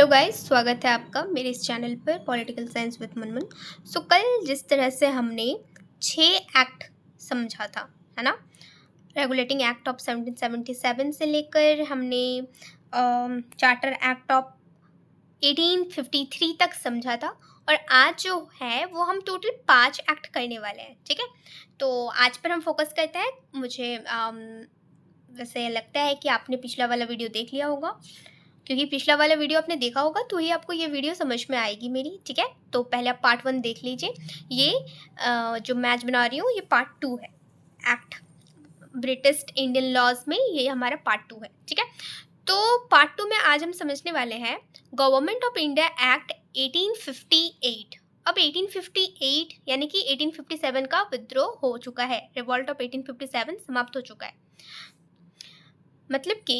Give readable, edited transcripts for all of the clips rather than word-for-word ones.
Hello guys, स्वागत है आपका मेरे इस चैनल पर पॉलिटिकल साइंस विद मनमन। कल जिस तरह से हमने 6 एक्ट समझा था, है ना, रेगुलेटिंग एक्ट ऑफ 1777 से लेकर हमने चार्टर एक्ट ऑफ 1853 तक समझा था। और आज जो है वो हम टोटल 5 एक्ट करने वाले हैं। ठीक है, तो आज पर हम फोकस करते हैं। मुझे वैसे लगता है कि आपने पिछला वाला वीडियो देख लिया होगा, क्योंकि पिछला वाला वीडियो आपने देखा होगा तो ही आपको ये वीडियो समझ में आएगी मेरी। ठीक है, तो पहले आप पार्ट 1 देख लीजिए। ये जो मैच बना रही हूँ ये पार्ट 2 है। एक्ट ब्रिटिश इंडियन लॉज में ये हमारा पार्ट 2 है। ठीक है, तो पार्ट 2 में आज हम समझने वाले हैं गवर्नमेंट ऑफ इंडिया एक्ट 1858। अब 1858 यानी कि 1857 का विद्रोह हो चुका है। रिवॉल्ट ऑफ 1857 समाप्त हो चुका है। मतलब कि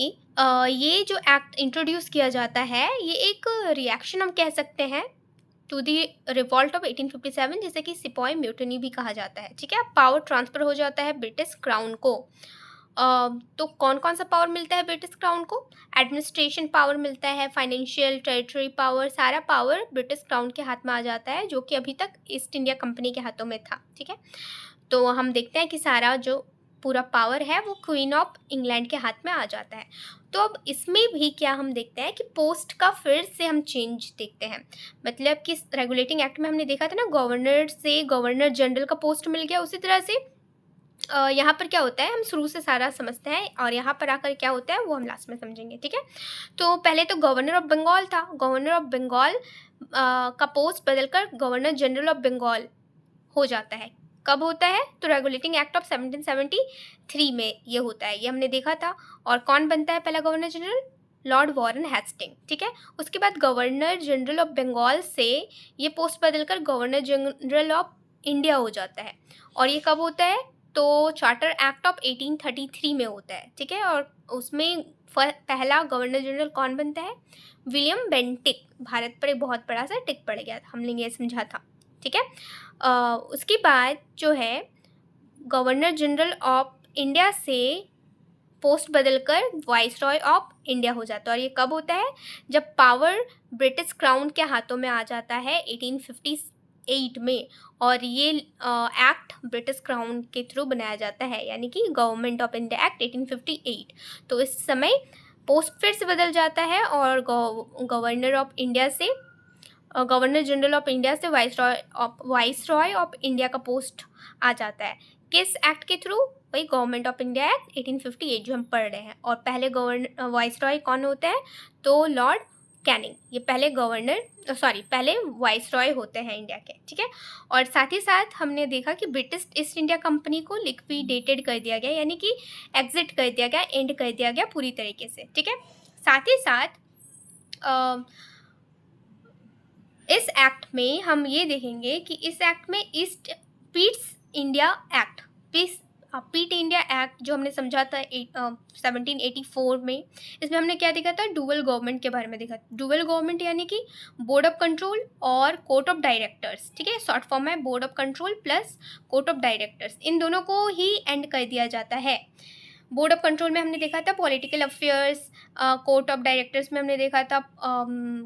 ये जो एक्ट इंट्रोड्यूस किया जाता है ये एक रिएक्शन हम कह सकते हैं टू दी रिवॉल्ट ऑफ 1857, जिसे कि सिपॉय म्यूटनी भी कहा जाता है। ठीक है, पावर ट्रांसफर हो जाता है ब्रिटिश क्राउन को। तो कौन कौन सा पावर मिलता है ब्रिटिश क्राउन को? एडमिनिस्ट्रेशन पावर मिलता है, फाइनेंशियल, टेरिटरी पावर, सारा पावर ब्रिटिश क्राउन के हाथ में आ जाता है, जो कि अभी तक ईस्ट इंडिया कंपनी के हाथों में था। ठीक है, तो हम देखते हैं कि सारा जो पूरा पावर है वो क्वीन ऑफ इंग्लैंड के हाथ में आ जाता है। तो अब इसमें भी क्या हम देखते हैं कि पोस्ट का फिर से हम चेंज देखते हैं। मतलब कि रेगुलेटिंग एक्ट में हमने देखा था ना, गवर्नर से गवर्नर जनरल का पोस्ट मिल गया। उसी तरह से यहाँ पर क्या होता है, हम शुरू से सारा समझते हैं और यहाँ पर आकर क्या होता है वो हम लास्ट में समझेंगे। ठीक है, तो पहले तो गवर्नर ऑफ बंगाल था। गवर्नर ऑफ बंगाल का पोस्ट बदलकर गवर्नर जनरल ऑफ बंगाल हो जाता है। कब होता है? तो रेगुलेटिंग एक्ट ऑफ 1773 में ये होता है, ये हमने देखा था। और कौन बनता है पहला governor general? Lord Warren Hastings. ठीक है, उसके बाद गवर्नर जनरल ऑफ बंगाल से ये पोस्ट बदलकर गवर्नर जनरल ऑफ इंडिया हो जाता है। और ये कब होता है? तो चार्टर एक्ट ऑफ 1833 में होता है। ठीक है, और उसमें पहला गवर्नर जनरल कौन बनता है? William Bentinck. भारत पर एक बहुत बड़ा सा टिक पड़ गया था, हमने ये समझा था। ठीक है, उसके बाद जो है गवर्नर जनरल ऑफ इंडिया से पोस्ट बदलकर वाइसरॉय ऑफ इंडिया हो जाता है। और ये कब होता है? जब पावर ब्रिटिश क्राउन के हाथों में आ जाता है 1858 में। और ये एक्ट ब्रिटिश क्राउन के थ्रू बनाया जाता है, यानी कि गवर्नमेंट ऑफ इंडिया एक्ट 1858। तो इस समय पोस्ट फिर से बदल जाता है और गवर्नर ऑफ इंडिया से गवर्नर जनरल ऑफ इंडिया से वाइसरॉय ऑफ इंडिया का पोस्ट आ जाता है। किस एक्ट के थ्रू? वही गवर्नमेंट ऑफ इंडिया एक्ट 1858 जो हम पढ़ रहे हैं। और पहले वाइसरॉय कौन होता है? तो लॉर्ड कैनिंग। ये पहले वाइसरॉय होते हैं इंडिया के। ठीक है, और साथ ही साथ हमने देखा कि ब्रिटिश ईस्ट इंडिया कंपनी को लिक्विडेटेड कर दिया गया, यानी कि एग्जिट कर दिया गया, एंड कर दिया गया पूरी तरीके से। ठीक है, साथ ही साथ इस एक्ट में हम ये देखेंगे कि इस एक्ट में ईस्ट पीट्स इंडिया एक्ट, पीट इंडिया एक्ट जो हमने समझा था 1784 में, इसमें हमने क्या देखा था? डुअल गवर्नमेंट के बारे में देखा। डुअल गवर्नमेंट यानी कि बोर्ड ऑफ कंट्रोल और कोर्ट ऑफ डायरेक्टर्स। ठीक है, शॉर्ट फॉर्म है board of control plus court of directors. इन दोनों को ही एंड कर दिया जाता है। बोर्ड ऑफ कंट्रोल में हमने देखा था political affairs, court of directors में हमने देखा था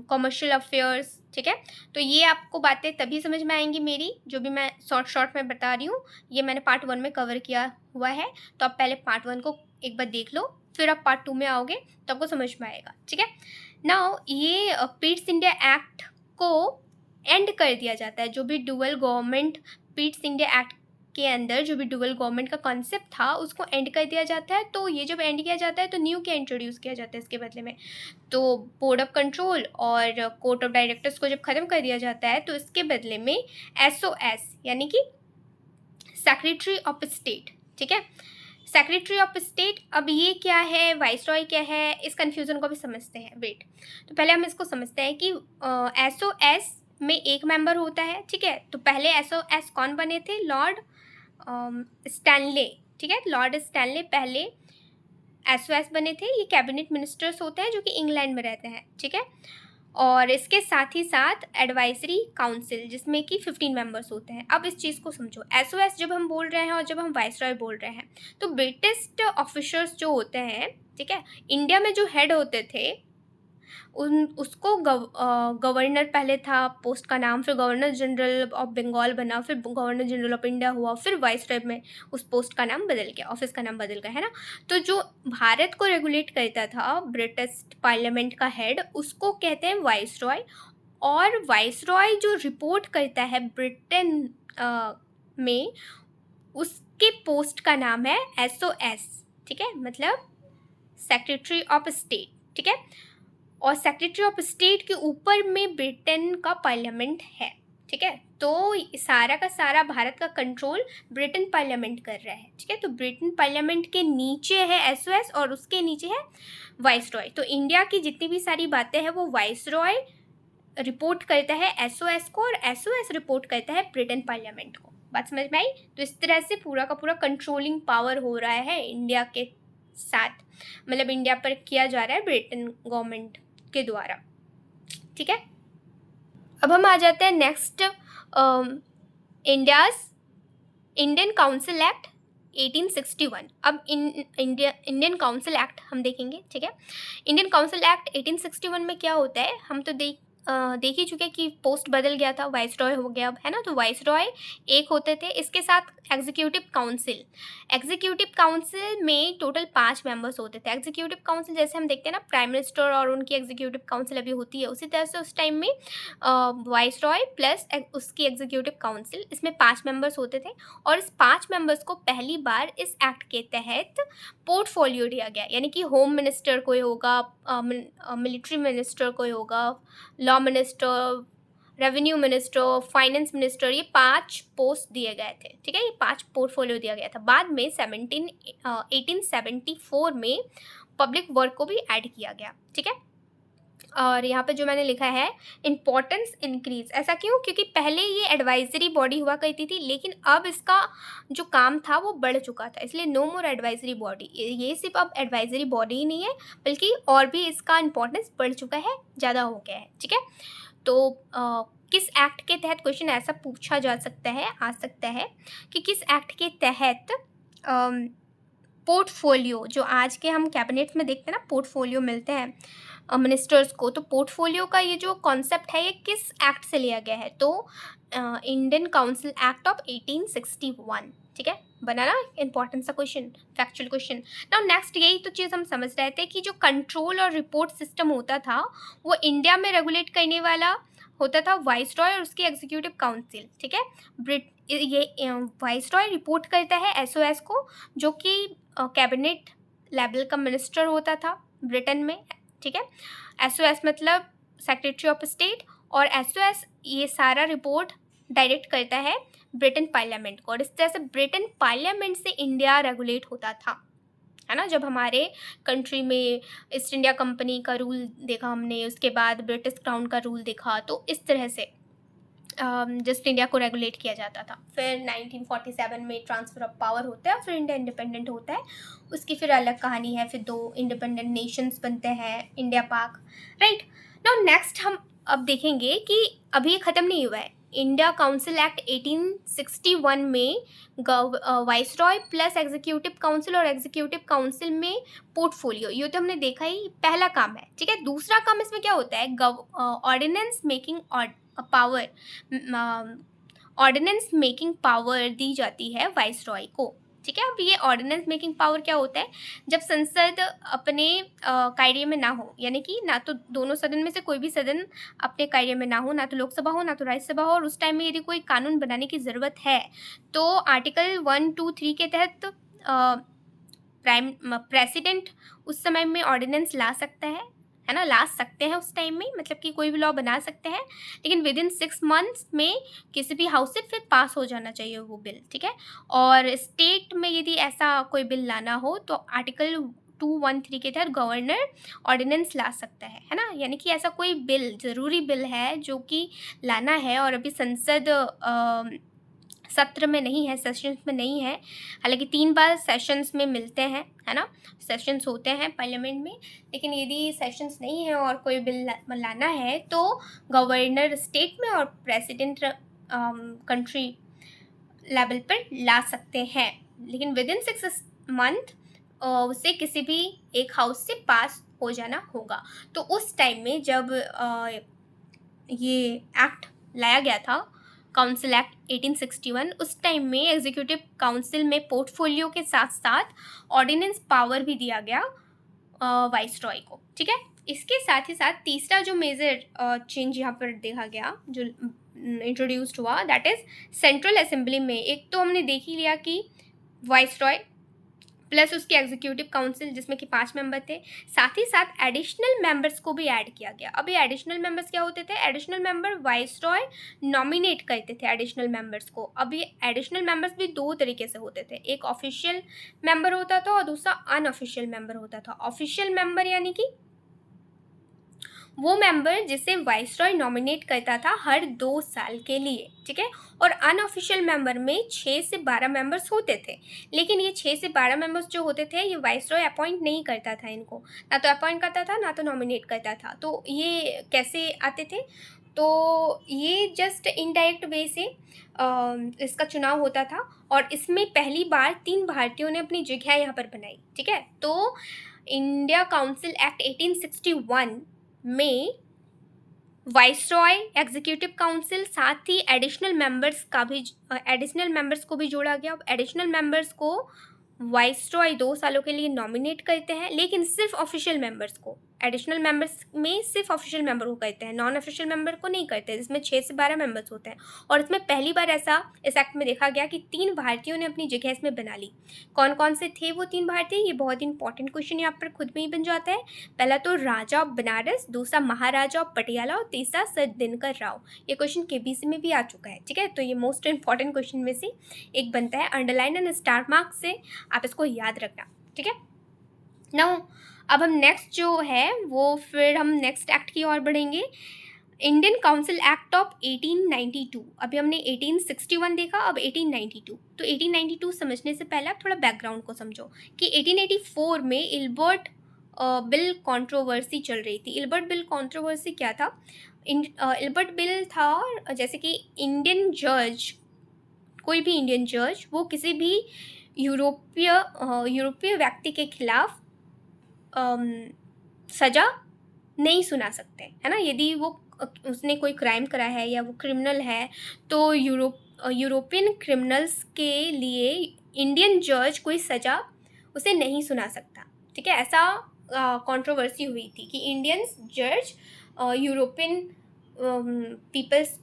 कॉमर्शियल अफेयर्स। ठीक है, तो ये आपको बातें तभी समझ में आएंगी मेरी, जो भी मैं शॉर्ट में बता रही हूँ। ये मैंने पार्ट 1 में कवर किया हुआ है, तो आप पहले पार्ट 1 को एक बार देख लो, फिर आप पार्ट 2 में आओगे तो आपको समझ में आएगा। ठीक है, नाउ ये पीट्स इंडिया एक्ट को एंड कर दिया जाता है। जो भी dual government Pitt's India act के अंदर जो भी डुअल गवर्नमेंट का कॉन्सेप्ट था उसको एंड कर दिया जाता है। तो ये जब एंड किया जाता है तो न्यू क्या इंट्रोड्यूस किया जाता है इसके बदले में? तो बोर्ड ऑफ कंट्रोल और कोर्ट ऑफ डायरेक्टर्स को जब ख़त्म कर दिया जाता है तो इसके बदले में SOS यानी कि सेक्रेटरी ऑफ स्टेट। ठीक है, सेक्रेटरी ऑफ स्टेट। अब ये क्या है, वाइसरॉय क्या है, इस कन्फ्यूज़न को भी समझते हैं। वेट, तो पहले हम इसको समझते हैं कि SOS में एक मेंबर होता है। ठीक है, तो पहले SOS कौन बने थे? Lord Stanley. ठीक है, लॉर्ड स्टैनले पहले SOS बने थे। ये कैबिनेट मिनिस्टर्स होते हैं जो कि इंग्लैंड में रहते हैं। ठीक है, और इसके साथ ही साथ एडवाइजरी काउंसिल जिसमें कि 15 मेंबर्स होते हैं। अब इस चीज़ को समझो, SOS जब हम बोल रहे हैं और जब हम वाइसरॉय बोल रहे हैं तो ब्रिटिश ऑफिसर्स जो होते हैं, ठीक है, इंडिया में जो हेड होते थे उसको गवर्नर पहले था पोस्ट का नाम, फिर गवर्नर जनरल ऑफ बंगाल बना, फिर गवर्नर जनरल ऑफ इंडिया हुआ, फिर वाइसरॉय में उस पोस्ट का नाम बदल गया, ऑफिस का नाम बदल गया, है ना। तो जो भारत को रेगुलेट करता था ब्रिटिश पार्लियामेंट का हेड, उसको कहते हैं वाइसरॉय। और वाइसरॉय जो रिपोर्ट करता है ब्रिटेन में, उसके पोस्ट का नाम है SOS, ठीक है, मतलब सेक्रेटरी ऑफ स्टेट, ठीक है। और सेक्रेटरी ऑफ स्टेट के ऊपर में ब्रिटेन का पार्लियामेंट है, ठीक है। तो सारा का सारा भारत का कंट्रोल ब्रिटेन पार्लियामेंट कर रहा है, ठीक है। तो ब्रिटेन पार्लियामेंट के नीचे है SOS और उसके नीचे है वाइसरॉय। तो इंडिया की जितनी भी सारी बातें हैं वो वाइसरॉय रिपोर्ट करता है SOS को, और SOS रिपोर्ट करता है ब्रिटेन पार्लियामेंट को। बात समझ में आई? तो इस तरह से पूरा का पूरा कंट्रोलिंग पावर हो रहा है इंडिया के साथ, मतलब इंडिया पर किया जा रहा है ब्रिटेन गवर्नमेंट के द्वारा, ठीक है। अब हम आ जाते हैं नेक्स्ट, इंडियन काउंसिल एक्ट 1861। अब इंडियन काउंसिल एक्ट हम देखेंगे, ठीक है। इंडियन काउंसिल एक्ट 1861 में क्या होता है, हम तो देख ही चुके कि पोस्ट बदल गया था, वाइसरॉय हो गया अब, है ना। तो वाइसरॉय एक होते थे, इसके साथ एग्जीक्यूटिव काउंसिल में टोटल 5 मेंबर्स होते थे। एग्जीक्यूटिव काउंसिल जैसे हम देखते हैं ना, प्राइम मिनिस्टर और उनकी एग्जीक्यूटिव काउंसिल अभी होती है, उसी तरह से उस टाइम में वाइसरॉय प्लस उसकी एग्जीक्यूटिव काउंसिल, इसमें 5 मेंबर्स होते थे। और इस 5 मेंबर्स को पहली बार इस एक्ट के तहत पोर्टफोलियो दिया गया, यानी कि होम मिनिस्टर कोई होगा, मिलिट्री मिनिस्टर कोई होगा, law minister, revenue minister, finance minister, ये 5 पोस्ट दिए गए थे, ठीक है। ये 5 पोर्टफोलियो दिया गया था। बाद में 1874 में पब्लिक वर्क को भी ऐड किया गया, ठीक है। और यहाँ पे जो मैंने लिखा है इम्पोर्टेंस इंक्रीज, ऐसा क्यों? क्योंकि पहले ये एडवाइजरी बॉडी हुआ करती थी, लेकिन अब इसका जो काम था वो बढ़ चुका था, इसलिए नो मोर एडवाइजरी बॉडी। ये सिर्फ अब एडवाइजरी बॉडी ही नहीं है, बल्कि और भी इसका इम्पोर्टेंस बढ़ चुका है, ज़्यादा हो गया है, ठीक है। तो किस एक्ट के तहत, क्वेश्चन ऐसा पूछा जा सकता है, आ सकता है कि किस एक्ट के तहत पोर्टफोलियो, जो आज के हम कैबिनेट में देखते हैं ना पोर्टफोलियो मिलते हैं मिनिस्टर्स को, तो पोर्टफोलियो का ये जो कॉन्सेप्ट है ये किस एक्ट से लिया गया है? तो इंडियन काउंसिल एक्ट ऑफ 1861, ठीक है। बना ना इंपॉर्टेंट सा question, factual question. Now next, यही तो चीज़ हम समझ रहे थे कि जो कंट्रोल और रिपोर्ट सिस्टम होता था वो इंडिया में रेगुलेट करने वाला होता था वाइसरॉय और उसकी एग्जीक्यूटिव काउंसिल, ठीक है। ये वाइसरॉय रिपोर्ट करता है SOS को, जो कि कैबिनेट लेवल का मिनिस्टर होता था ब्रिटेन में, ठीक है। SOS मतलब सेक्रेटरी ऑफ स्टेट, और SOS ये सारा रिपोर्ट डायरेक्ट करता है ब्रिटेन पार्लियामेंट को, और इस तरह से ब्रिटेन पार्लियामेंट से इंडिया रेगुलेट होता था, है ना। जब हमारे कंट्री में ईस्ट इंडिया कंपनी का रूल देखा हमने, उसके बाद ब्रिटिश क्राउन का रूल देखा, तो इस तरह से जस्ट इंडिया को रेगुलेट किया जाता था। फिर 1947 में ट्रांसफ़र ऑफ पावर होता है, फिर इंडिया इंडिपेंडेंट होता है, उसकी फिर अलग कहानी है। फिर 2 इंडिपेंडेंट नेशंस बनते हैं, इंडिया पाक, राइट। नाउ नेक्स्ट हम अब देखेंगे कि अभी ये ख़त्म नहीं हुआ है। इंडिया काउंसिल एक्ट 1861 में वाइसरॉय प्लस एग्जीक्यूटिव काउंसिल, और एग्जीक्यूटिव काउंसिल में पोर्टफोलियो, ये तो हमने देखा ही, पहला काम है, ठीक है। दूसरा काम इसमें क्या होता है? Ordinance making power, ordinance making power दी जाती है वाइसरॉय को, ठीक है। अब ये ऑर्डिनेंस मेकिंग पावर क्या होता है? जब संसद अपने कार्य में ना हो, यानी कि ना तो दोनों सदन में से कोई भी सदन अपने कार्य में ना हो, ना तो लोकसभा हो ना तो राज्यसभा हो, और उस टाइम में यदि कोई कानून बनाने की ज़रूरत है तो आर्टिकल 1, 2, 3 के तहत प्रेसिडेंट उस समय में ऑर्डिनेंस ला सकता है ना, ला सकते हैं उस टाइम में, मतलब कि कोई भी लॉ बना सकते हैं, लेकिन विद इन 6 मंथ्स में किसी भी हाउस से फिर पास हो जाना चाहिए वो बिल, ठीक है। और स्टेट में यदि ऐसा कोई बिल लाना हो तो आर्टिकल 213 के तहत गवर्नर ऑर्डिनेंस ला सकता है ना। यानी कि ऐसा कोई बिल, ज़रूरी बिल है जो कि लाना है और अभी संसद सत्र में नहीं है, सेशंस में नहीं है, हालांकि 3 बार सेशंस में मिलते हैं, है ना, सेशंस होते हैं पार्लियामेंट में, लेकिन यदि सेशंस नहीं है और कोई बिल लाना है तो गवर्नर स्टेट में और प्रेसिडेंट कंट्री लेवल पर ला सकते हैं, लेकिन विद इन 6 मंथ उसे किसी भी एक हाउस से पास हो जाना होगा। तो उस टाइम में जब ये एक्ट लाया गया था, काउंसिल एक्ट 1861, उस टाइम में एग्जीक्यूटिव काउंसिल में पोर्टफोलियो के साथ साथ ऑर्डिनेंस पावर भी दिया गया वाइसरॉय को, ठीक है। इसके साथ ही साथ तीसरा जो मेजर चेंज यहाँ पर देखा गया, जो इंट्रोड्यूस्ड हुआ, दैट इज सेंट्रल असेंबली में एक तो हमने देख ही लिया कि वाइसरॉय प्लस उसके एग्जीक्यूटिव काउंसिल जिसमें कि 5 मेंबर थे, साथ ही साथ एडिशनल मेंबर्स को भी ऐड किया गया। अब ये एडिशनल मेंबर्स क्या होते थे? एडिशनल मेंबर वाइसरॉय नॉमिनेट करते थे एडिशनल मेंबर्स को। अब ये एडिशनल मेंबर्स भी 2 तरीके से होते थे, एक ऑफिशियल मेंबर होता था और दूसरा अनऑफिशियल मेंबर होता था। ऑफिशियल मेंबर यानी कि वो मेंबर जिसे वाइसरॉय नॉमिनेट करता था हर 2 साल के लिए, ठीक है। और अनऑफिशियल मेंबर में 6 से 12 मेंबर्स होते थे, लेकिन ये 6 से 12 मेंबर्स जो होते थे ये वाइसरॉय अपॉइंट नहीं करता था इनको, ना तो अपॉइंट करता था ना तो नॉमिनेट करता था। तो ये कैसे आते थे? तो ये जस्ट इनडायरेक्ट वे से इसका चुनाव होता था और इसमें पहली बार 3 भारतीयों ने अपनी जगह यहाँ पर बनाई, ठीक है। तो इंडिया काउंसिल एक्ट 1861 में वाइसरॉय, एग्जीक्यूटिव काउंसिल, साथ ही एडिशनल मेंबर्स को भी जोड़ा गया। एडिशनल मेंबर्स को वाइसरॉय 2 सालों के लिए नॉमिनेट करते हैं, लेकिन सिर्फ ऑफिशियल मेंबर्स को, एडिशनल मेंबर्स में सिर्फ ऑफिशियल मेंबर को करते हैं, नॉन ऑफिशियल मेंबर को नहीं करते, जिसमें 6 से 12 मेंबर्स होते हैं। और इसमें पहली बार ऐसा इस एक्ट में देखा गया कि 3 भारतीयों ने अपनी जगह इसमें बना ली। कौन कौन से थे वो 3 भारतीय? ये बहुत इंपॉर्टेंट क्वेश्चन यहाँ पर खुद में ही बन जाता है। पहला तो राजा ऑफ बनारस, दूसरा महाराजा ऑफ पटियाला और तीसरा सर दिनकर राव। ये क्वेश्चन केबीसी में भी आ चुका है, ठीक है। तो ये मोस्ट इंपॉर्टेंट क्वेश्चन में से एक बनता है, अंडरलाइन एंड स्टार मार्क से आप इसको याद रखना, ठीक है। नाउ अब हम नेक्स्ट जो है वो फिर हम नेक्स्ट एक्ट की ओर बढ़ेंगे, इंडियन काउंसिल एक्ट ऑफ 1892। अभी हमने 1861 देखा, अब 1892। तो 1892 समझने से पहले आप थोड़ा बैकग्राउंड को समझो कि 1884 में इल्बर्ट बिल कंट्रोवर्सी चल रही थी। इल्बर्ट बिल कंट्रोवर्सी क्या था? इल्बर्ट बिल था जैसे कि इंडियन जज, कोई भी इंडियन जज वो किसी भी यूरोपीय व्यक्ति के खिलाफ सज़ा नहीं सुना सकते, है ना। यदि वो उसने कोई क्राइम करा है या वो क्रिमिनल है तो यूरोपियन क्रिमिनल्स के लिए इंडियन जज कोई सज़ा उसे नहीं सुना सकता, ठीक है। ऐसा कंट्रोवर्सी हुई थी कि इंडियन जज यूरोपियन पीपल्स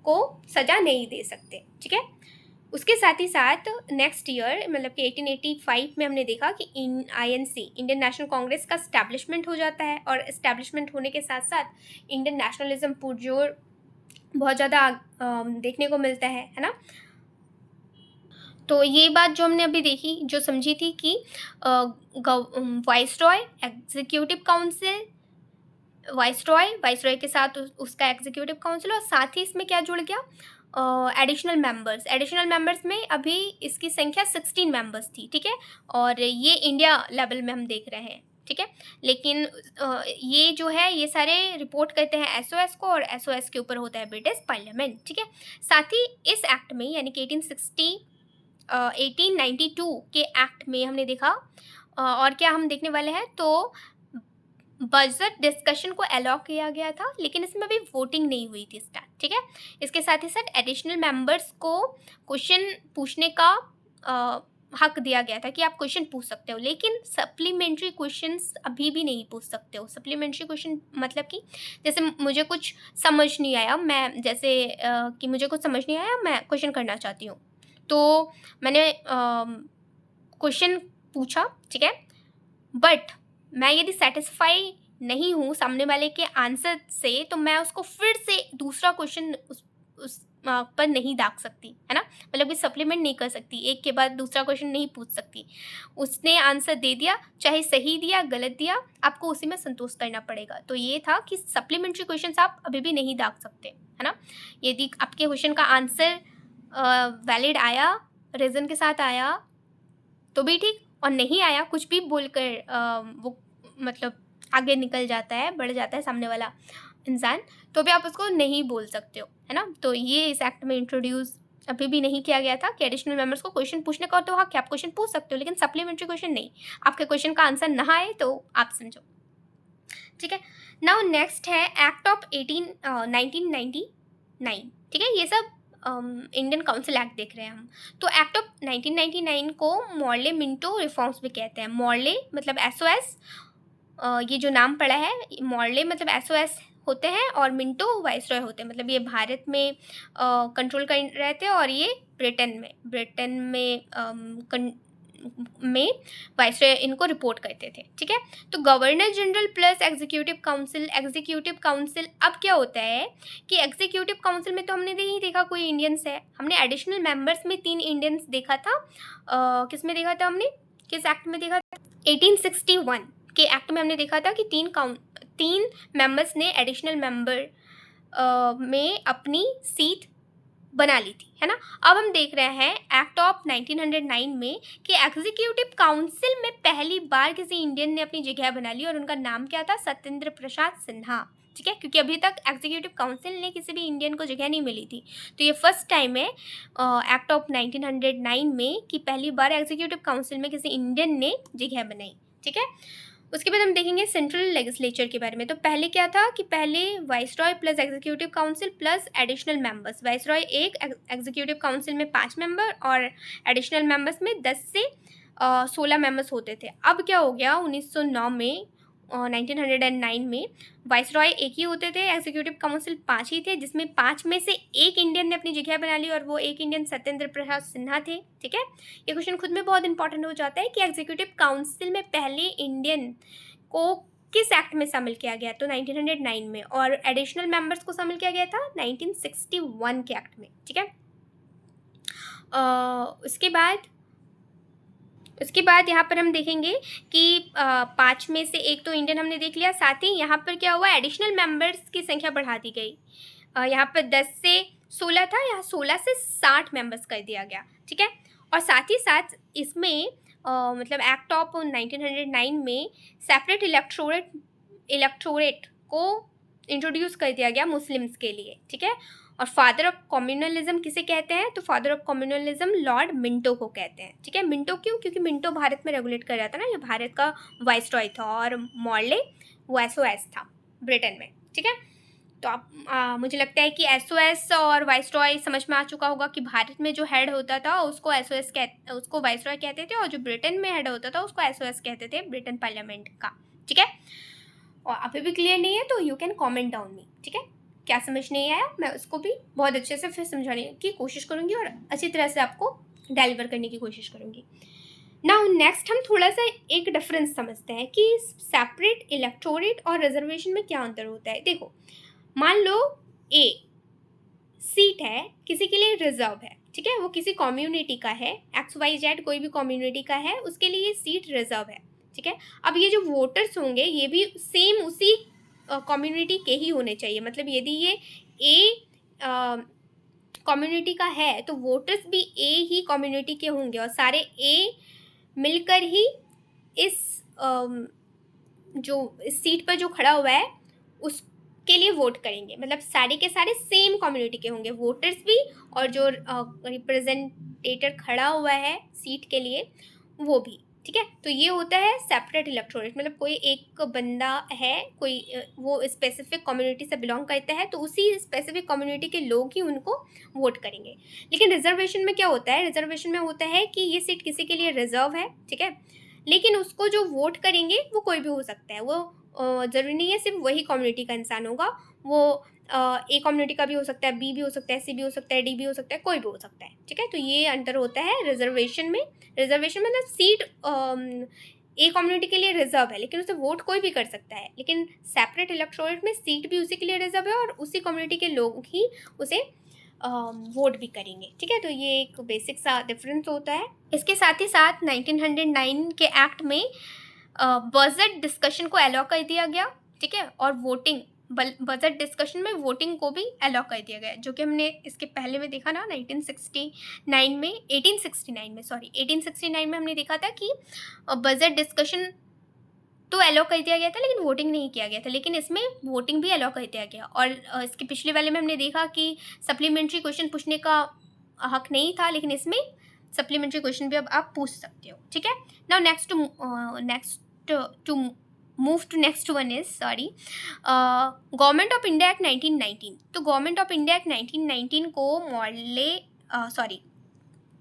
को सज़ा नहीं दे सकते, ठीक है। उसके साथ ही साथ नेक्स्ट ईयर मतलब कि 1885 में हमने देखा कि INC इंडियन नेशनल कांग्रेस का इस्टेब्लिशमेंट हो जाता है और इस्टेब्लिशमेंट होने के साथ साथ इंडियन नेशनलिज्म पुरजोर बहुत ज़्यादा देखने को मिलता है ना। तो ये बात जो हमने अभी देखी, जो समझी थी कि वाइसरॉय, एग्जीक्यूटिव काउंसिल, वाइसरॉय के साथ उसका एग्जीक्यूटिव काउंसिल और साथ ही इसमें क्या जुड़ गया? एडिशनल मेंबर्स में अभी इसकी संख्या 16 मेंबर्स थी, ठीक है। और ये इंडिया लेवल में हम देख रहे हैं, ठीक है। लेकिन ये जो है ये सारे रिपोर्ट करते हैं SOS को और SOS के ऊपर होता है ब्रिटिश पार्लियामेंट, ठीक है। साथ ही इस एक्ट में यानी कि 1892 के एक्ट में हमने देखा और क्या हम देखने वाले हैं, तो बजट डिस्कशन को अलाउ किया गया था, लेकिन इसमें अभी वोटिंग नहीं हुई थी स्टार्ट, ठीक है। इसके साथ ही साथ एडिशनल मेंबर्स को क्वेश्चन पूछने का हक दिया गया था कि आप क्वेश्चन पूछ सकते हो, लेकिन सप्लीमेंट्री क्वेश्चंस अभी भी नहीं पूछ सकते हो। सप्लीमेंट्री क्वेश्चन मतलब कि जैसे मुझे कुछ समझ नहीं आया, मैं जैसे कि मुझे कुछ समझ नहीं आया, मैं क्वेश्चन करना चाहती हूँ, तो मैंने क्वेश्चन पूछा, ठीक है। बट मैं यदि सेटिस्फाई नहीं हूँ सामने वाले के आंसर से, तो मैं उसको फिर से दूसरा क्वेश्चन उस पर नहीं दाग सकती, है ना। मतलब कि सप्लीमेंट नहीं कर सकती, एक के बाद दूसरा क्वेश्चन नहीं पूछ सकती। उसने आंसर दे दिया, चाहे सही दिया गलत दिया, आपको उसी में संतोष करना पड़ेगा। तो ये था कि सप्लीमेंट्री क्वेश्चन आप अभी भी नहीं दाग सकते, है ना। यदि आपके क्वेश्चन का आंसर वैलिड आया, रीज़न के साथ आया तो भी ठीक, और नहीं आया कुछ भी बोलकर वो मतलब आगे निकल जाता है, बढ़ जाता है सामने वाला इंसान, तो भी आप उसको नहीं बोल सकते हो, है ना। तो ये इस एक्ट में इंट्रोड्यूस अभी भी नहीं किया गया था कि एडिशनल मेंबर्स को क्वेश्चन पूछने का तो हक है, आप क्वेश्चन पूछ सकते हो, लेकिन सप्लीमेंट्री क्वेश्चन नहीं। आपके क्वेश्चन का आंसर ना आए तो आप समझो, ठीक है। नाउ नेक्स्ट है एक्ट ऑफ 1999, ठीक है। ये सब इंडियन काउंसिल एक्ट देख रहे हैं हम। तो एक्ट ऑफ 1999 को मॉर्ले मिंटो रिफॉर्म्स भी कहते हैं। मॉर्ले मतलब एसओएस, ये जो नाम पड़ा है, मॉर्ले मतलब एसओएस होते हैं और मिंटो वाइसरॉय होते हैं। मतलब ये भारत में कंट्रोल कर रहे थे और ये ब्रिटेन में वाइसरॉय इनको रिपोर्ट करते थे, ठीक है। तो governor general plus executive council अब क्या होता है कि एग्जीक्यूटिव काउंसिल में तो हमने नहीं देखा कोई इंडियंस है, हमने एडिशनल मेंबर्स में 3 इंडियंस देखा था। किस में देखा था हमने, किस एक्ट में देखा था? 1861 के एक्ट में हमने देखा था कि 3 मेंबर्स ने एडिशनल मेंबर में अपनी सीट बना ली थी, है ना। अब हम देख रहे हैं एक्ट ऑफ 1909 में कि एग्जीक्यूटिव काउंसिल में पहली बार किसी इंडियन ने अपनी जगह बना ली और उनका नाम क्या था? सत्येंद्र प्रसाद सिन्हा, ठीक है। क्योंकि अभी तक एग्जीक्यूटिव काउंसिल ने किसी भी इंडियन को जगह नहीं मिली थी, तो ये फर्स्ट टाइम है एक्ट ऑफ 1909 में कि पहली बार एग्जीक्यूटिव काउंसिल में किसी इंडियन ने जगह बनाई, ठीक है। उसके बाद हम देखेंगे सेंट्रल लेजिस्लेचर के बारे में। तो पहले क्या था कि पहले viceroy plus executive council plus additional members, viceroy एक, एग्जीक्यूटिव काउंसिल में 5 मेंबर और एडिशनल मेंबर्स में 10 से 16 मेंबर्स होते थे। अब क्या हो गया 1909 में 1909 में वाइसरॉय एक ही होते थे, एग्जीक्यूटिव काउंसिल 5 ही थे, जिसमें 5 में से एक इंडियन ने अपनी जगह बना ली और वो एक इंडियन सत्येंद्र प्रसाद सिन्हा थे, ठीक है। ये क्वेश्चन खुद में बहुत इंपॉर्टेंट हो जाता है कि एग्जीक्यूटिव काउंसिल में पहले इंडियन को किस एक्ट में शामिल किया गया, तो 1909 में, और एडिशनल मेंबर्स को शामिल किया गया था 1961 के एक्ट में, ठीक है। उसके बाद यहाँ पर हम देखेंगे कि 5 में से एक तो इंडियन हमने देख लिया, साथ ही यहाँ पर क्या हुआ, एडिशनल मेंबर्स की संख्या बढ़ा दी गई। यहाँ पर 10 से 16 था, यहाँ 16 से 60 मेंबर्स कर दिया गया, ठीक है। और साथ ही साथ इसमें मतलब एक्ट ऑफ 1909 में सेपरेट इलेक्टोरेट को इंट्रोड्यूस कर दिया गया मुस्लिम्स के लिए, ठीक है। और फादर ऑफ कम्युनलिज्म किसे कहते हैं, तो father of communalism Lord Minto को कहते हैं, ठीक है। मिंटो क्यों? क्योंकि मिंटो भारत में रेगुलेट कर रहा था ना, ये भारत का वाइसरॉय था, और मॉर्ले वो एसओएस था ब्रिटेन में, ठीक है। तो आप मुझे लगता है कि एसओएस और वाइसरॉय समझ में आ चुका होगा कि भारत में जो हेड होता था उसको उसको वाइसरॉय कहते थे, और जो ब्रिटेन में हेड होता था उसको एसओएस कहते थे, ब्रिटेन पार्लियामेंट का, ठीक है। और अभी भी क्लियर नहीं है तो यू कैन कॉमेंट डाउन मी, ठीक है। क्या समझ नहीं आया मैं उसको भी बहुत अच्छे से फिर समझाने की कोशिश करूँगी और अच्छी तरह से आपको डिलीवर करने की कोशिश करूँगी। नाउ नेक्स्ट हम थोड़ा सा एक डिफरेंस समझते हैं कि सेपरेट इलेक्टोरेट और रिजर्वेशन में क्या अंतर होता है। देखो, मान लो ए सीट है किसी के लिए रिजर्व है, ठीक है, वो किसी कम्युनिटी का है, XYZ कोई भी कम्युनिटी का है, उसके लिए ये सीट रिजर्व है, ठीक है। अब ये जो वोटर्स होंगे ये भी सेम उसी कम्युनिटी के ही होने चाहिए। मतलब यदि ये ए कम्युनिटी का है तो वोटर्स भी ए ही कम्युनिटी के होंगे और सारे ए मिलकर ही इस जो इस सीट पर जो खड़ा हुआ है उसके लिए वोट करेंगे। मतलब सारे के सारे सेम कम्युनिटी के होंगे, वोटर्स भी और जो रिप्रेजेंटेटर खड़ा हुआ है सीट के लिए वो भी, ठीक है। तो ये होता है सेपरेट इलेक्टोरेट। मतलब कोई एक बंदा है, कोई वो स्पेसिफिक कम्युनिटी से बिलोंग करता है तो उसी स्पेसिफिक कम्युनिटी के लोग ही उनको वोट करेंगे। लेकिन रिजर्वेशन में क्या होता है, रिजर्वेशन में होता है कि ये सीट किसी के लिए रिजर्व है, ठीक है, लेकिन उसको जो वोट करेंगे वो कोई भी हो सकता है। वो ज़रूरी नहीं है सिर्फ वही कम्युनिटी का इंसान होगा, वो ए कम्युनिटी का भी हो सकता है, बी भी हो सकता है, सी भी हो सकता है, डी भी हो सकता है, कोई भी हो सकता है, ठीक है। तो ये अंतर होता है रिजर्वेशन में। रिजर्वेशन मतलब सीट ए कम्युनिटी के लिए रिजर्व है लेकिन उसे वोट कोई भी कर सकता है, लेकिन सेपरेट इलेक्टोरेट में सीट भी उसी के लिए रिजर्व है और उसी कम्युनिटी के लोग ही उसे वोट भी करेंगे, ठीक है। तो ये एक बेसिक सा डिफरेंस होता है। इसके साथ ही साथ 1909 के एक्ट में बजट डिस्कशन को अलाउ कर दिया गया, ठीक है, और वोटिंग बजट डिस्कशन में वोटिंग को भी अलाउ कर दिया गया, जो कि हमने इसके पहले में देखा ना 1869 में हमने देखा था कि बजट डिस्कशन तो अलाउ कर दिया गया था लेकिन वोटिंग नहीं किया गया था, लेकिन इसमें वोटिंग भी अलाउ कर दिया गया। और इसके पिछले वाले में हमने देखा कि सप्लीमेंट्री क्वेश्चन पूछने का हक नहीं था, लेकिन इसमें सप्लीमेंट्री क्वेश्चन भी अब आप पूछ सकते हो, ठीक है। Now next to move to next one is sorry government of India act 1919। तो गवर्नमेंट ऑफ इंडिया एक्ट 1919 को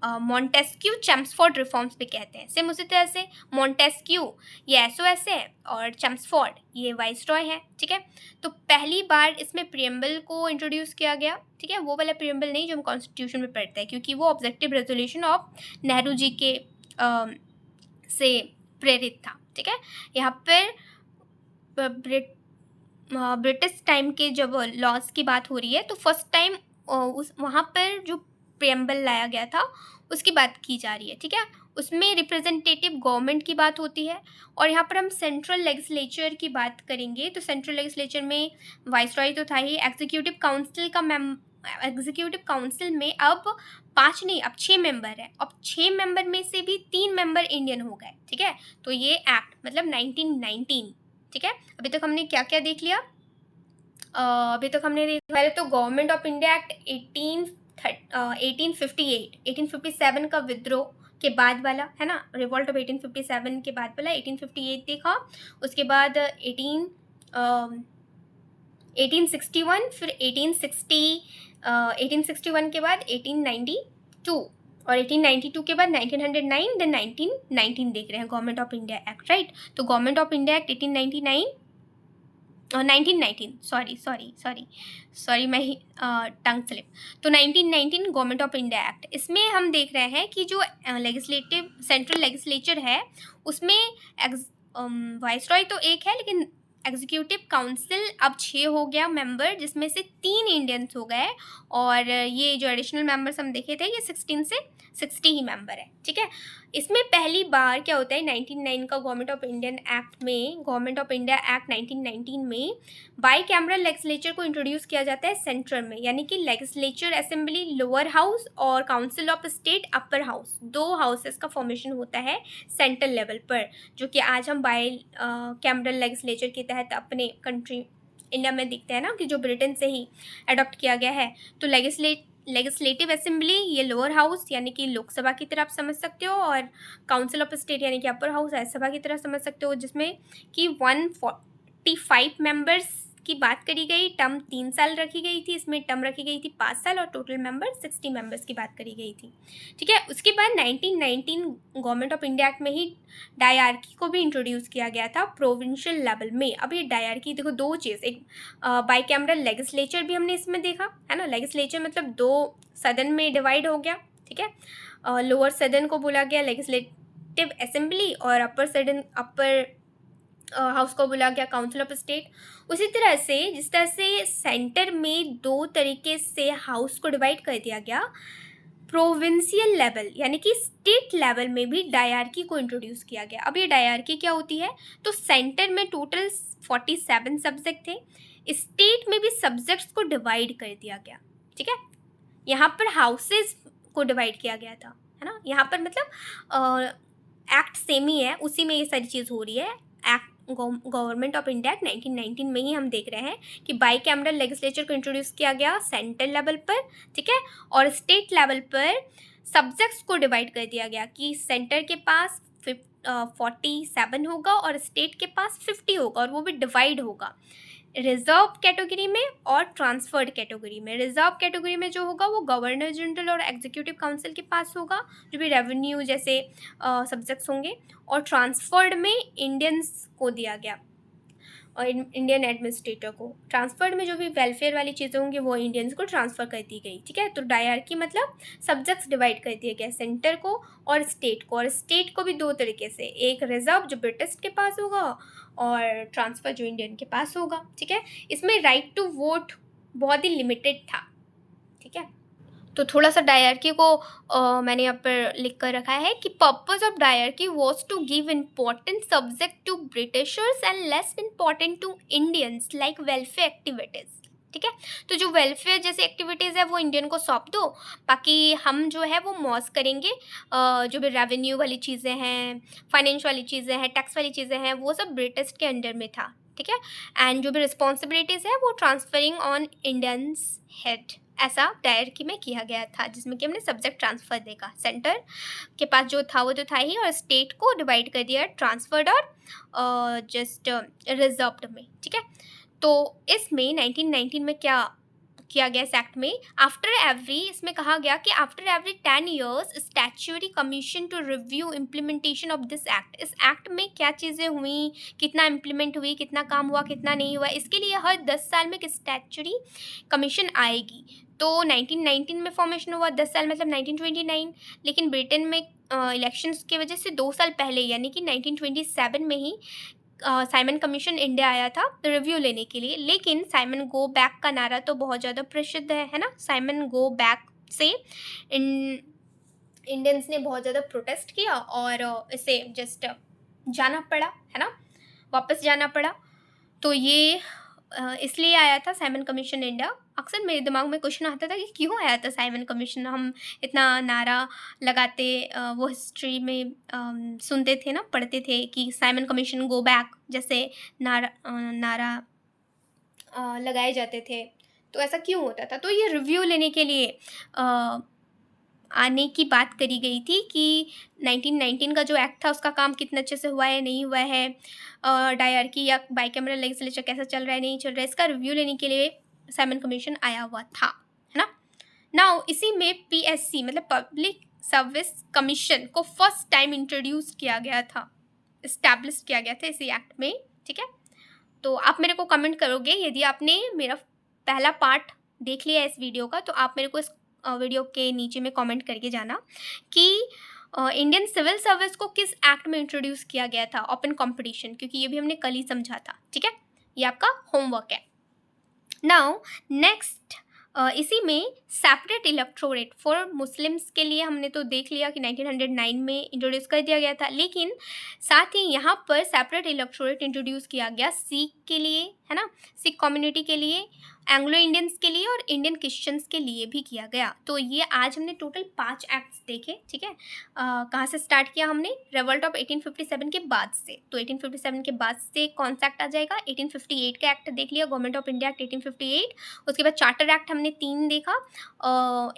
मॉन्टेस्क्यू चैम्सफोर्ड रिफॉर्म्स भी कहते हैं। सेम उसी तरह से मॉन्टेस्क्यू ये एसओएस है और चैम्सफोर्ड ये वाइसरॉय है, ठीक है। तो पहली बार इसमें प्रियम्बल को इंट्रोड्यूस किया गया, ठीक है, वो वाला प्रियम्बल नहीं जो हम कॉन्स्टिट्यूशन में पढ़ते हैं, क्योंकि वो objective resolution of Nehru ji के से प्रेरित था, ठीक है। यहाँ पर ब्रिटिश टाइम के जब लॉज की बात हो रही है तो फर्स्ट टाइम उस वहाँ पर जो प्रियम्बल लाया गया था उसकी बात की जा रही है, ठीक है। उसमें रिप्रेजेंटेटिव गवर्नमेंट की बात होती है और यहाँ पर हम सेंट्रल लेजिस्लेचर की बात करेंगे। तो सेंट्रल लेजिस्लेचर में वाइसरॉय तो था ही, एग्जीक्यूटिव काउंसिल में अब 5 नहीं अब 6 मेंबर है। अब 6 मेंबर में से भी 3 मेंबर इंडियन हो गए, ठीक है। तो ये एक्ट मतलब 1919, ठीक है। अभी तक हमने क्या क्या देख लिया? अभी तक हमने देखा पहले तो गवर्नमेंट ऑफ इंडिया एक्ट 1857 का विद्रोह के बाद वाला है ना, रिवॉल्ट ऑफ 1857 के बाद वाला 1858 देखा। उसके बाद 1861, फिर 1861 के बाद 1892 और 1892 के बाद 1909, देन 1919 देख रहे हैं government of India act, right. तो government of India act 1919 sorry मैं ही टंग स्लिप। तो 1919 गवर्नमेंट ऑफ इंडिया एक्ट, इसमें हम देख रहे हैं कि जो सेंट्रल लेजिस्लेचर है उसमें वाइसरॉय तो एक है, लेकिन एग्जीक्यूटिव काउंसिल अब 6 हो गया मेंबर, जिसमें से 3 इंडियंस हो गए और ये जो एडिशनल मेंबर्स हम देखे थे ये 16 से 60 ही मेंबर है, ठीक है। इसमें पहली बार क्या होता है 1909 का गवर्नमेंट ऑफ इंडिया एक्ट 1919 में बाई कैमरल लेजिस्लेचर को इंट्रोड्यूस किया जाता है सेंट्रल में, यानी कि लेजिस्लेचर असेंबली लोअर हाउस और council of state upper house, 2 houses का फॉर्मेशन होता है सेंट्रल लेवल पर, जो कि आज हम बाई कैमरल लेजिस्लेचर के तहत अपने कंट्री इंडिया में दिखते हैं ना, कि जो ब्रिटेन से ही अडॉप्ट किया गया है। तो लेजिस्लेटिव असेंबली ये लोअर हाउस यानी कि लोकसभा की तरह आप समझ सकते हो, और काउंसिल ऑफ स्टेट यानी कि अपर हाउस राज्यसभा की तरह समझ सकते हो, जिसमें कि 145 मेंबर्स की बात करी गई। टर्म 3 साल रखी गई थी, इसमें टर्म रखी गई थी 5 साल और टोटल मेंबर 60 मेंबर्स की बात करी गई थी, ठीक है। उसके बाद 1919 गवर्नमेंट ऑफ इंडिया एक्ट में ही डायरकी को भी इंट्रोड्यूस किया गया था प्रोविंशियल लेवल में। अब ये डायरकी देखो 2 चीज़, एक बाईकैमरल लेजिस्लेचर भी हमने इसमें देखा है ना, लेजिस्लेचर मतलब 2 सदन में डिवाइड हो गया, ठीक है। लोअर सदन को बोला गया लेजिस्लेटिव असेंबली और अपर हाउस को बोला गया काउंसिल ऑफ स्टेट। उसी तरह से जिस तरह से सेंटर में 2 तरीके से हाउस को डिवाइड कर दिया गया, प्रोविंशियल लेवल यानी कि स्टेट लेवल में भी डायरकी को इंट्रोड्यूस किया गया। अब ये डायरकी क्या होती है? तो सेंटर में टोटल 47 सब्जेक्ट थे, स्टेट में भी सब्जेक्ट्स को डिवाइड कर दिया गया, ठीक है। यहाँ पर हाउसेस को डिवाइड किया गया था, है ना। यहाँ पर मतलब एक्ट सेम ही है, उसी में ये सारी चीज़ हो रही है। Act government of India act 1919 में ही हम देख रहे हैं कि बाई कैमरल लेजिस्लेचर को इंट्रोड्यूस किया गया सेंट्रल लेवल पर, ठीक है, और स्टेट लेवल पर सब्जेक्ट्स को डिवाइड कर दिया गया कि सेंटर के पास 47 होगा और स्टेट के पास 50 होगा, और वो भी डिवाइड होगा रिजर्व कैटेगरी में और ट्रांसफर्ड कैटेगरी में। रिजर्व कैटेगरी में जो होगा वो गवर्नर जनरल और एग्जीक्यूटिव काउंसिल के पास होगा, जो भी रेवेन्यू जैसे सब्जेक्ट्स होंगे, और ट्रांसफर्ड में इंडियंस को दिया गया और इंडियन एडमिनिस्ट्रेटर को। ट्रांसफर्ड में जो भी वेलफेयर वाली चीज़ें होंगी वो इंडियंस को ट्रांसफ़र कर दी गई, ठीक है। तो डायरकी मतलब सब्जेक्ट्स डिवाइड कर दिए गए, सेंटर को और स्टेट को, और स्टेट को भी 2 तरीके से, एक रिजर्व जो ब्रिटिश के पास होगा और ट्रांसफ़र जो इंडियन के पास होगा, ठीक है। इसमें राइट टू वोट बहुत ही लिमिटेड था, ठीक है। तो थोड़ा सा डायरकी को मैंने यहाँ पर लिख कर रखा है कि purpose of diarchy was to give important subject to Britishers and less important to Indians like welfare activities, ठीक है। तो जो वेलफेयर जैसी एक्टिविटीज़ है वो इंडियन को सौंप दो, बाकी हम जो है वो मौज करेंगे। जो भी रेवेन्यू वाली चीज़ें हैं, फाइनेंस वाली चीज़ें हैं, टैक्स वाली चीज़ें हैं, वो सब ब्रिटिश के अंडर में था, ठीक है। एंड जो भी रिस्पॉन्सिबिलिटीज़ है वो ट्रांसफरिंग ऑन इंडियंस हेड ऐसा डायरेक्टरी में किया गया था, जिसमें कि हमने सब्जेक्ट ट्रांसफ़र देखा। सेंटर के पास जो था वो तो था ही, और स्टेट को डिवाइड कर दिया ट्रांसफर्ड और जस्ट रिजर्व्ड में, ठीक है। तो इसमें 1919 में क्या किया गया इस एक्ट में, आफ्टर एवरी, इसमें कहा गया कि after every 10 years statutory commission to review implementation of this act. इस एक्ट में क्या चीज़ें हुई, कितना इम्प्लीमेंट हुई, कितना काम हुआ, कितना नहीं हुआ, इसके लिए हर 10 साल में एक स्टैच्यूटरी कमीशन आएगी। तो 1919 में फॉर्मेशन हुआ, 10 साल मतलब 1929, लेकिन ब्रिटेन में इलेक्शंस की वजह से 2 साल पहले यानी कि 1927 में ही साइमन कमीशन इंडिया आया था रिव्यू लेने के लिए। लेकिन साइमन गो बैक का नारा तो बहुत ज़्यादा प्रसिद्ध है ना। साइमन गो बैक से इंडियंस ने बहुत ज़्यादा प्रोटेस्ट किया और इसे जस्ट जाना पड़ा, है ना, वापस जाना पड़ा। तो ये इसलिए आया था साइमन कमीशन इंडिया। अक्सर मेरे दिमाग में क्वेश्चन आता था कि क्यों आया था साइमन कमीशन, हम इतना नारा लगाते, वो हिस्ट्री में सुनते थे ना, पढ़ते थे कि साइमन कमीशन गो बैक जैसे नारा लगाए जाते थे, तो ऐसा क्यों होता था। तो ये रिव्यू लेने के लिए आने की बात करी गई थी कि 1919 का जो एक्ट था उसका काम कितना अच्छे से हुआ है, नहीं हुआ है, डायरकी या बाइकैमरल लेजिस्लेचर कैसा चल रहा है, नहीं चल रहा है, इसका रिव्यू लेने के लिए साइमन कमीशन आया हुआ था, है ना। नाउ इसी में पीएससी मतलब पब्लिक सर्विस कमीशन को फर्स्ट टाइम इंट्रोड्यूस किया गया था, इस्टेब्लिश किया गया था इसी एक्ट में, ठीक है। तो आप मेरे को कमेंट करोगे यदि आपने मेरा पहला पार्ट देख लिया इस वीडियो का, तो आप मेरे को इस वीडियो के नीचे में कमेंट करके जाना कि इंडियन सिविल सर्विस को किस एक्ट में इंट्रोड्यूस किया गया था, ओपन कंपटीशन, क्योंकि ये भी हमने कल ही समझा था, ठीक है। ये आपका होमवर्क है। नाउ नेक्स्ट इसी में सेपरेट इलेक्टोरेट फॉर मुस्लिम्स के लिए हमने तो देख लिया कि 1909 में इंट्रोड्यूस कर दिया गया था, लेकिन साथ ही यहाँ पर सेपरेट इलेक्टोरेट इंट्रोड्यूस किया गया सिख के लिए, है ना, सिख कम्युनिटी के लिए, एंग्लो इंडियंस के लिए और इंडियन क्रिश्चियंस के लिए भी किया गया। तो ये आज हमने टोटल 5 एक्ट्स देखे, ठीक है। कहाँ से स्टार्ट किया हमने, रिवोल्ट ऑफ 1857 के बाद से। तो 1857 के बाद से कौन सा एक्ट आ जाएगा, 1858 का एक्ट देख लिया, गवर्नमेंट ऑफ इंडिया एक्ट 1858। उसके बाद चार्टर एक्ट हमने 3 देखा,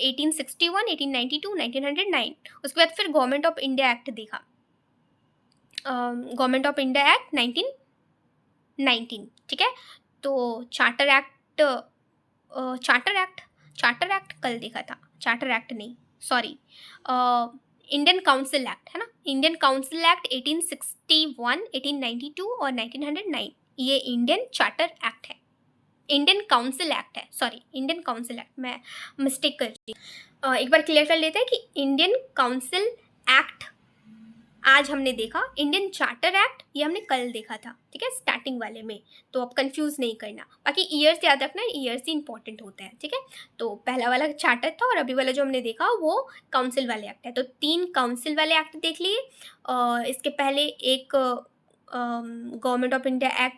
1861, 1892, 1909। उसके बाद फिर गवर्नमेंट ऑफ इंडिया एक्ट देखा, गवर्नमेंट ऑफ इंडिया एक्ट 1919, ठीक है। तो चार्टर एक्ट कल देखा था, चार्टर एक्ट नहीं, सॉरी, इंडियन काउंसिल एक्ट, है ना, इंडियन काउंसिल एक्ट 1861, 1892 और 1909, ये इंडियन चार्टर एक्ट है, इंडियन काउंसिल एक्ट है, सॉरी इंडियन काउंसिल एक्ट, मैं मिस्टेक कर रही। एक बार क्लियर कर लेते हैं कि इंडियन काउंसिल एक्ट आज हमने देखा, इंडियन चार्टर एक्ट ये हमने कल देखा था, ठीक है, स्टार्टिंग वाले में। तो अब कंफ्यूज नहीं करना, बाकी ईयर्स याद रखना, ईयर्स ही इंपॉर्टेंट होते हैं, ठीक है। तो पहला वाला चार्टर था और अभी वाला जो हमने देखा वो काउंसिल वाले एक्ट है। तो 3 काउंसिल वाले एक्ट देख लिए। इसके पहले एक गवर्नमेंट ऑफ इंडिया एक्ट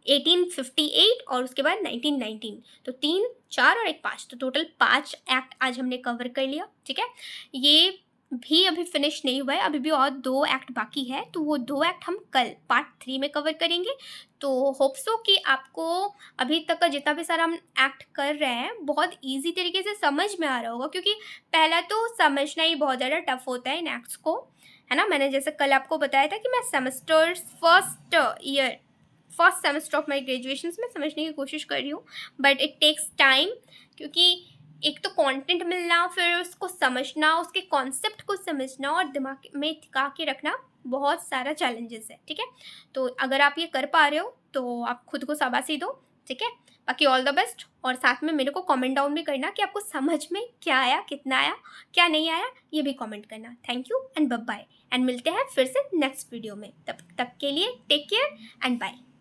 1858 और उसके बाद 1919। तो 3, 4 और 1 5, तो टोटल 5 एक्ट आज हमने कवर कर लिया, ठीक है। ये भी अभी फिनिश नहीं हुआ है, अभी भी और 2 एक्ट बाकी है, तो वो 2 एक्ट हम कल पार्ट 3 में कवर करेंगे। तो होप सो कि आपको अभी तक का जितना भी सारा हम एक्ट कर रहे हैं बहुत ईजी तरीके से समझ में आ रहा होगा, क्योंकि पहला तो समझना ही बहुत ज़्यादा टफ होता है इन एक्ट्स को, है ना। मैंने जैसे कल आपको बताया था कि मैं semesters first semester of my graduation में समझने की कोशिश कर रही हूँ, बट इट टेक्स टाइम, क्योंकि एक तो कंटेंट मिलना, फिर उसको समझना, उसके कॉन्सेप्ट को समझना और दिमाग में टिका के रखना बहुत सारा चैलेंजेस है, ठीक है। तो अगर आप ये कर पा रहे हो तो आप खुद को शाबाशी दो, ठीक है। बाकी ऑल द बेस्ट, और साथ में मेरे को कमेंट डाउन भी करना कि आपको समझ में क्या आया, कितना आया, क्या नहीं आया, ये भी कमेंट करना। Thank you and bye bye, and मिलते हैं फिर से नेक्स्ट वीडियो में। तब तक के लिए टेक केयर एंड बाय।